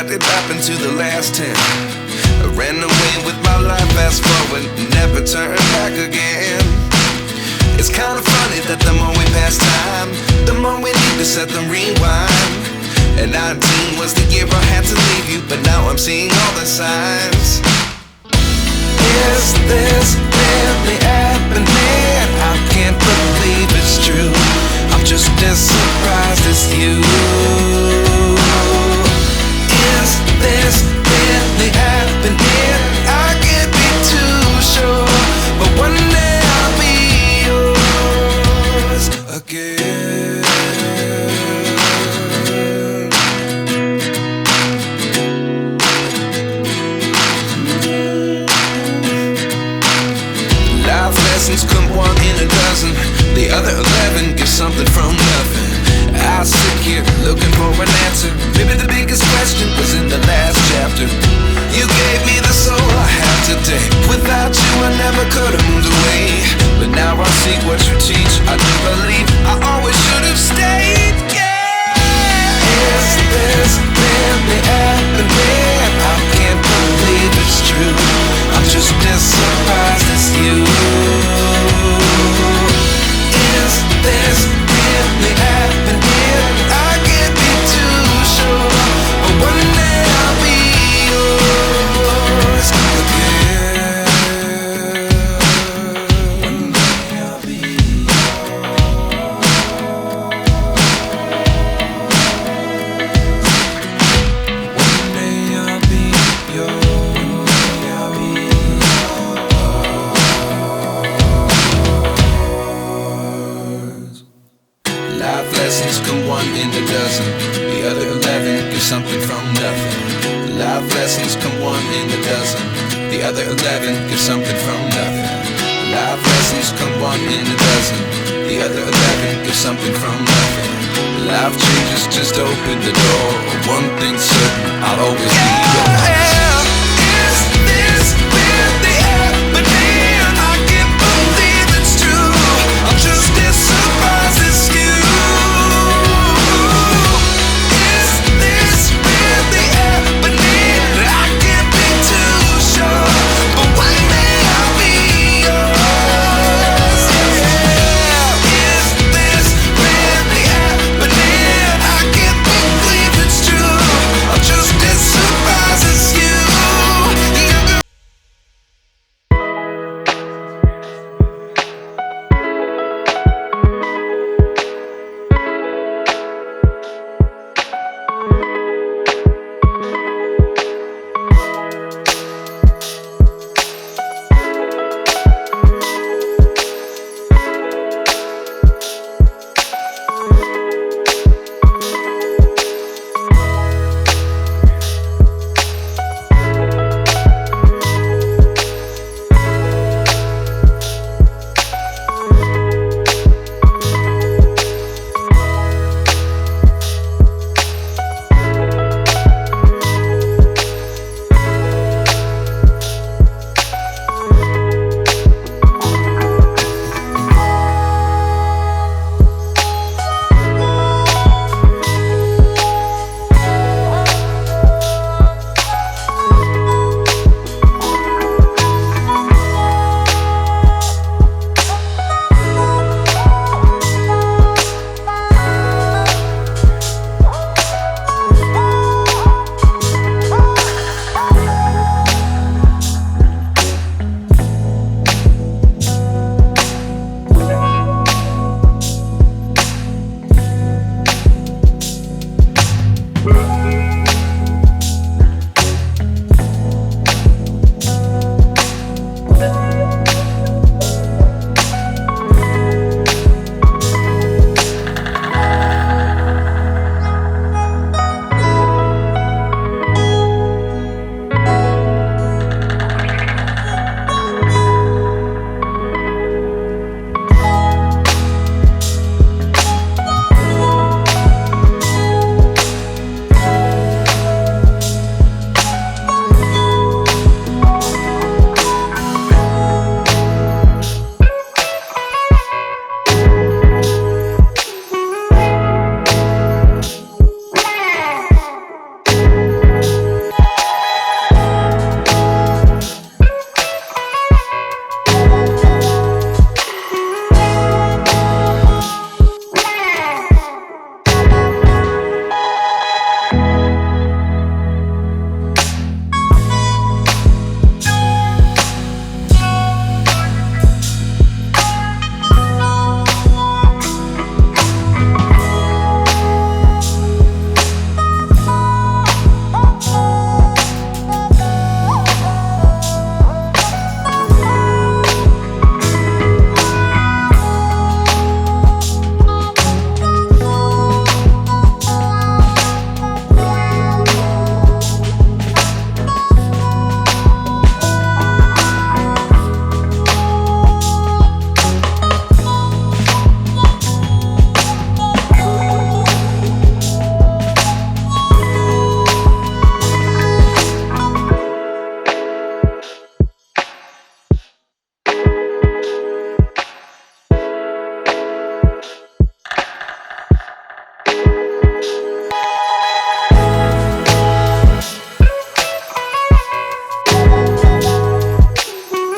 what did happen to the last 10? I ran away with my life, fast forward, never turn back again. It's kind of funny that the more we pass time, the more we need to set them rewind. And 19 was the year I had to leave you, but now I'm seeing all the signs. Is this really happening? I can't believe it's true. I'm just as surprised as you. Is this really happening? I can't be too sure, but one day I'll be yours again. Life lessons come one in a dozen. The other 11 get something from nothing. I sit here looking for an answer. Maybe the biggest question was in the last chapter. You gave me the soul I have today. Without you I never could have moved away. But now I see what you teach. I do believe I always should have stayed. Yeah. Is this really happening? I can't believe it's true. I'm just as surprised as you. Is this really happening? I can't be too sure, but one day I'll be yours again. One day I'll be yours. One day I'll be yours. One day I'll be yours. Life lessons come one in a dozen. The other 11 give something from nothing. Life lessons come one in a dozen. The other 11 give something from nothing. Life lessons come one in a dozen. The other 11 give something from nothing. Life changes just open the door. One thing's certain, I'll always be yours.